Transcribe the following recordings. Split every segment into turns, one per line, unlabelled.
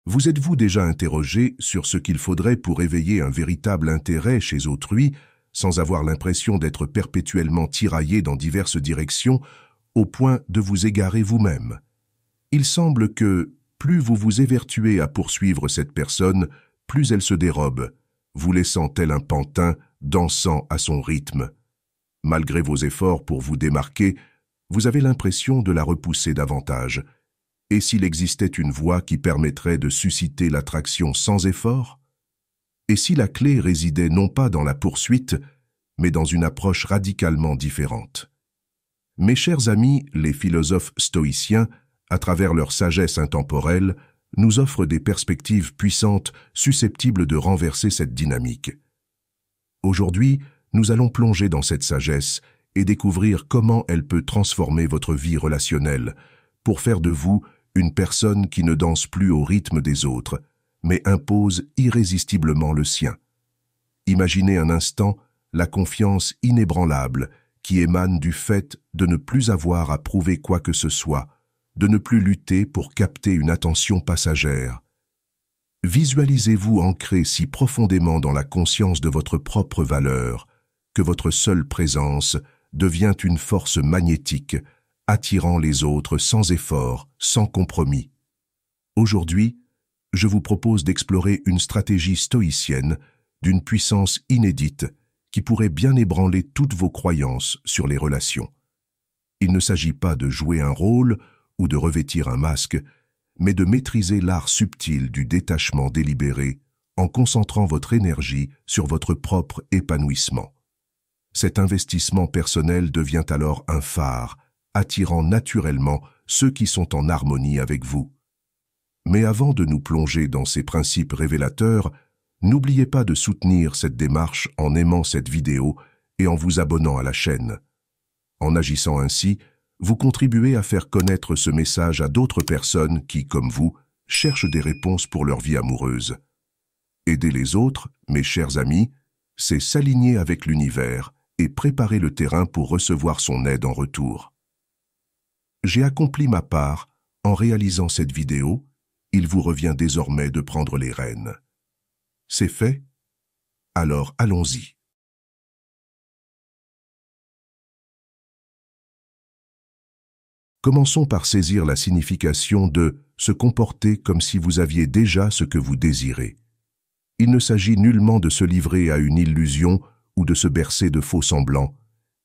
Vous êtes-vous déjà interrogé sur ce qu'il faudrait pour éveiller un véritable intérêt chez autrui, sans avoir l'impression d'être perpétuellement tiraillé dans diverses directions, au point de vous égarer vous-même? Il semble que, plus vous vous évertuez à poursuivre cette personne, plus elle se dérobe, vous laissant tel un pantin, dansant à son rythme. Malgré vos efforts pour vous démarquer, vous avez l'impression de la repousser davantage. Et s'il existait une voie qui permettrait de susciter l'attraction sans effort? Et si la clé résidait non pas dans la poursuite, mais dans une approche radicalement différente? Mes chers amis, les philosophes stoïciens, à travers leur sagesse intemporelle, nous offrent des perspectives puissantes susceptibles de renverser cette dynamique. Aujourd'hui, nous allons plonger dans cette sagesse et découvrir comment elle peut transformer votre vie relationnelle pour faire de vous une personne qui ne danse plus au rythme des autres, mais impose irrésistiblement le sien. Imaginez un instant la confiance inébranlable qui émane du fait de ne plus avoir à prouver quoi que ce soit, de ne plus lutter pour capter une attention passagère. Visualisez-vous ancré si profondément dans la conscience de votre propre valeur que votre seule présence devient une force magnétique, attirant les autres sans effort, sans compromis. Aujourd'hui, je vous propose d'explorer une stratégie stoïcienne d'une puissance inédite qui pourrait bien ébranler toutes vos croyances sur les relations. Il ne s'agit pas de jouer un rôle ou de revêtir un masque, mais de maîtriser l'art subtil du détachement délibéré en concentrant votre énergie sur votre propre épanouissement. Cet investissement personnel devient alors un phare, attirant naturellement ceux qui sont en harmonie avec vous. Mais avant de nous plonger dans ces principes révélateurs, n'oubliez pas de soutenir cette démarche en aimant cette vidéo et en vous abonnant à la chaîne. En agissant ainsi, vous contribuez à faire connaître ce message à d'autres personnes qui, comme vous, cherchent des réponses pour leur vie amoureuse. Aider les autres, mes chers amis, c'est s'aligner avec l'univers et préparer le terrain pour recevoir son aide en retour. J'ai accompli ma part en réalisant cette vidéo, il vous revient désormais de prendre les rênes. C'est fait? Alors allons-y. Commençons par saisir la signification de se comporter comme si vous aviez déjà ce que vous désirez. Il ne s'agit nullement de se livrer à une illusion ou de se bercer de faux semblants,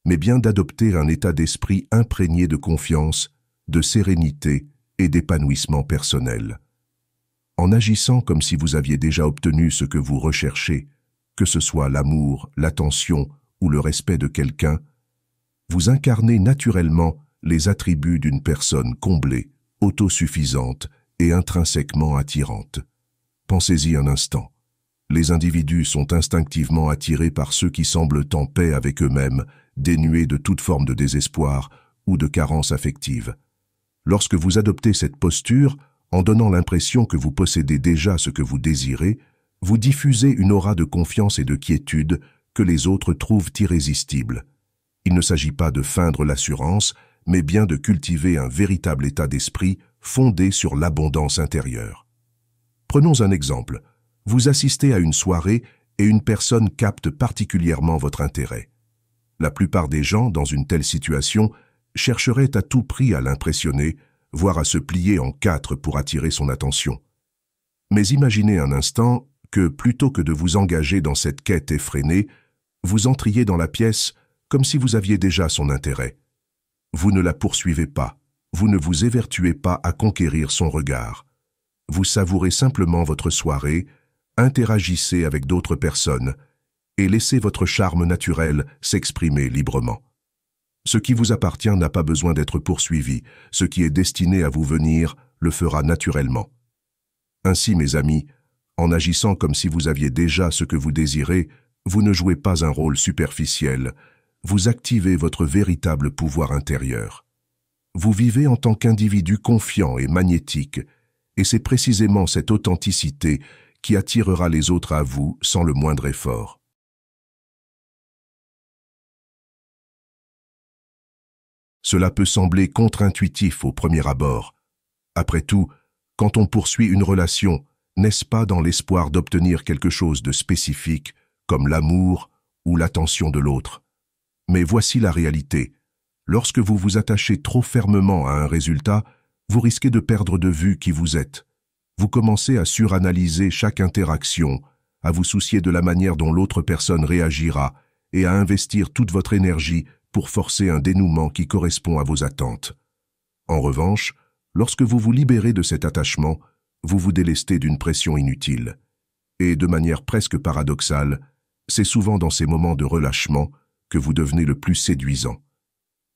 mais bien d'adopter un état d'esprit imprégné de confiance, de sérénité et d'épanouissement personnel. En agissant comme si vous aviez déjà obtenu ce que vous recherchez, que ce soit l'amour, l'attention ou le respect de quelqu'un, vous incarnez naturellement les attributs d'une personne comblée, autosuffisante et intrinsèquement attirante. Pensez-y un instant. Les individus sont instinctivement attirés par ceux qui semblent en paix avec eux-mêmes, dénués de toute forme de désespoir ou de carence affective. Lorsque vous adoptez cette posture, en donnant l'impression que vous possédez déjà ce que vous désirez, vous diffusez une aura de confiance et de quiétude que les autres trouvent irrésistible. Il ne s'agit pas de feindre l'assurance, mais bien de cultiver un véritable état d'esprit fondé sur l'abondance intérieure. Prenons un exemple. Vous assistez à une soirée et une personne capte particulièrement votre intérêt. La plupart des gens, dans une telle situation, chercheraient à tout prix à l'impressionner, voire à se plier en quatre pour attirer son attention. Mais imaginez un instant que, plutôt que de vous engager dans cette quête effrénée, vous entriez dans la pièce comme si vous aviez déjà son intérêt. Vous ne la poursuivez pas, vous ne vous évertuez pas à conquérir son regard. Vous savourez simplement votre soirée, interagissez avec d'autres personnes et laissez votre charme naturel s'exprimer librement. Ce qui vous appartient n'a pas besoin d'être poursuivi, ce qui est destiné à vous venir le fera naturellement. Ainsi, mes amis, en agissant comme si vous aviez déjà ce que vous désirez, vous ne jouez pas un rôle superficiel, vous activez votre véritable pouvoir intérieur. Vous vivez en tant qu'individu confiant et magnétique, et c'est précisément cette authenticité qui attirera les autres à vous sans le moindre effort. Cela peut sembler contre-intuitif au premier abord. Après tout, quand on poursuit une relation, n'est-ce pas dans l'espoir d'obtenir quelque chose de spécifique, comme l'amour ou l'attention de l'autre? Mais voici la réalité. Lorsque vous vous attachez trop fermement à un résultat, vous risquez de perdre de vue qui vous êtes. Vous commencez à suranalyser chaque interaction, à vous soucier de la manière dont l'autre personne réagira et à investir toute votre énergie pour forcer un dénouement qui correspond à vos attentes. En revanche, lorsque vous vous libérez de cet attachement, vous vous délestez d'une pression inutile. Et de manière presque paradoxale, c'est souvent dans ces moments de relâchement que vous devenez le plus séduisant.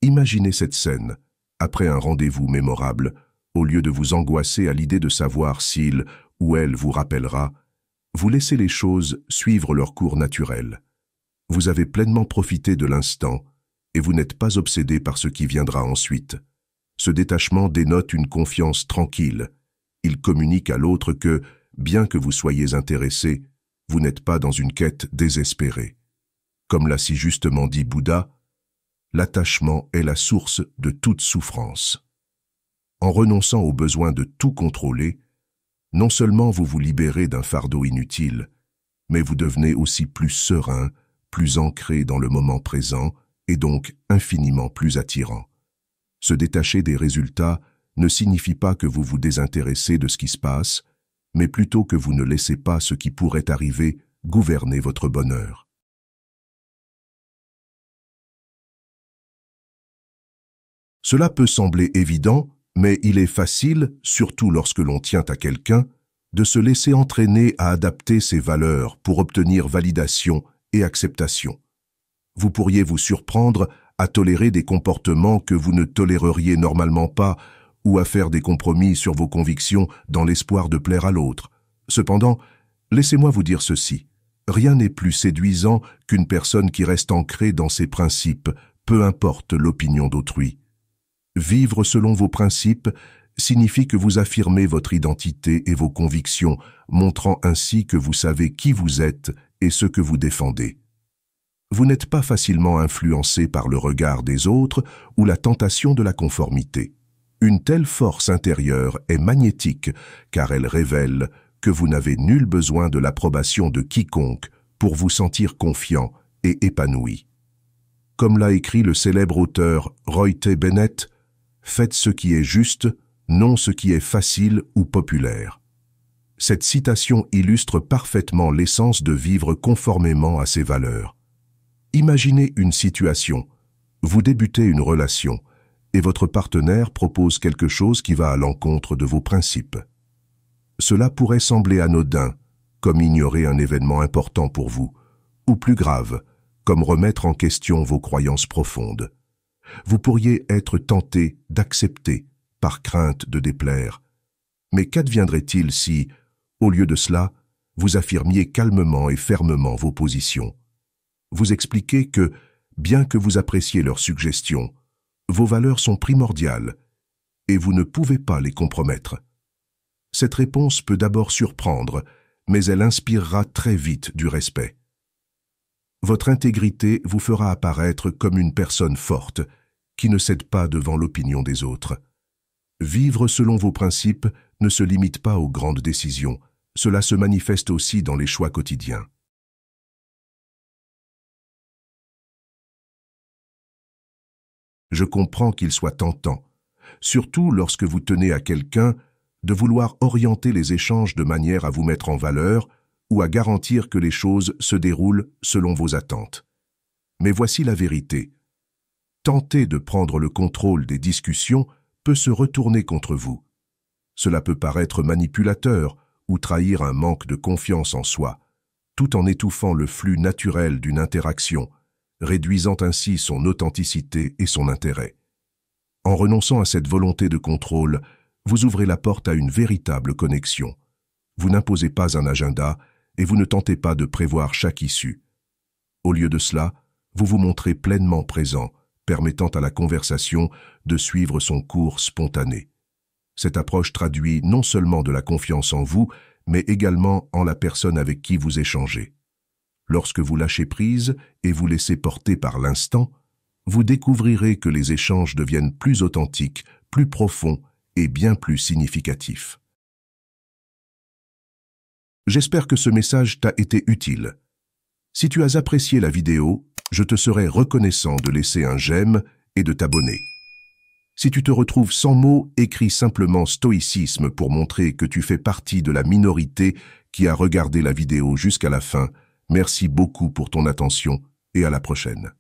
Imaginez cette scène, après un rendez-vous mémorable, au lieu de vous angoisser à l'idée de savoir s'il ou elle vous rappellera, vous laissez les choses suivre leur cours naturel. Vous avez pleinement profité de l'instant et vous n'êtes pas obsédé par ce qui viendra ensuite. Ce détachement dénote une confiance tranquille. Il communique à l'autre que, bien que vous soyez intéressé, vous n'êtes pas dans une quête désespérée. Comme l'a si justement dit Bouddha, l'attachement est la source de toute souffrance. En renonçant au besoin de tout contrôler, non seulement vous vous libérez d'un fardeau inutile, mais vous devenez aussi plus serein, plus ancré dans le moment présent et donc infiniment plus attirant. Se détacher des résultats ne signifie pas que vous vous désintéressez de ce qui se passe, mais plutôt que vous ne laissez pas ce qui pourrait arriver gouverner votre bonheur. Cela peut sembler évident, mais il est facile, surtout lorsque l'on tient à quelqu'un, de se laisser entraîner à adapter ses valeurs pour obtenir validation et acceptation. Vous pourriez vous surprendre à tolérer des comportements que vous ne toléreriez normalement pas ou à faire des compromis sur vos convictions dans l'espoir de plaire à l'autre. Cependant, laissez-moi vous dire ceci. Rien n'est plus séduisant qu'une personne qui reste ancrée dans ses principes, peu importe l'opinion d'autrui. Vivre selon vos principes signifie que vous affirmez votre identité et vos convictions, montrant ainsi que vous savez qui vous êtes et ce que vous défendez. Vous n'êtes pas facilement influencé par le regard des autres ou la tentation de la conformité. Une telle force intérieure est magnétique car elle révèle que vous n'avez nul besoin de l'approbation de quiconque pour vous sentir confiant et épanoui. Comme l'a écrit le célèbre auteur Roy T. Bennett, « Faites ce qui est juste, non ce qui est facile ou populaire ». Cette citation illustre parfaitement l'essence de vivre conformément à ses valeurs. Imaginez une situation. Vous débutez une relation et votre partenaire propose quelque chose qui va à l'encontre de vos principes. Cela pourrait sembler anodin, comme ignorer un événement important pour vous, ou plus grave, comme remettre en question vos croyances profondes. Vous pourriez être tenté d'accepter, par crainte de déplaire. Mais qu'adviendrait-il si, au lieu de cela, vous affirmiez calmement et fermement vos positions? Vous expliquez que, bien que vous appréciez leurs suggestions, vos valeurs sont primordiales et vous ne pouvez pas les compromettre. Cette réponse peut d'abord surprendre, mais elle inspirera très vite du respect. Votre intégrité vous fera apparaître comme une personne forte, qui ne cède pas devant l'opinion des autres. Vivre selon vos principes ne se limite pas aux grandes décisions, cela se manifeste aussi dans les choix quotidiens. Je comprends qu'il soit tentant, surtout lorsque vous tenez à quelqu'un, de vouloir orienter les échanges de manière à vous mettre en valeur ou à garantir que les choses se déroulent selon vos attentes. Mais voici la vérité. Tenter de prendre le contrôle des discussions peut se retourner contre vous. Cela peut paraître manipulateur ou trahir un manque de confiance en soi, tout en étouffant le flux naturel d'une interaction, réduisant ainsi son authenticité et son intérêt. En renonçant à cette volonté de contrôle, vous ouvrez la porte à une véritable connexion. Vous n'imposez pas un agenda et vous ne tentez pas de prévoir chaque issue. Au lieu de cela, vous vous montrez pleinement présent, permettant à la conversation de suivre son cours spontané. Cette approche traduit non seulement de la confiance en vous, mais également en la personne avec qui vous échangez. Lorsque vous lâchez prise et vous laissez porter par l'instant, vous découvrirez que les échanges deviennent plus authentiques, plus profonds et bien plus significatifs. J'espère que ce message t'a été utile. Si tu as apprécié la vidéo, je te serai reconnaissant de laisser un j'aime et de t'abonner. Si tu te retrouves sans mots, écris simplement stoïcisme pour montrer que tu fais partie de la minorité qui a regardé la vidéo jusqu'à la fin. Merci beaucoup pour ton attention et à la prochaine.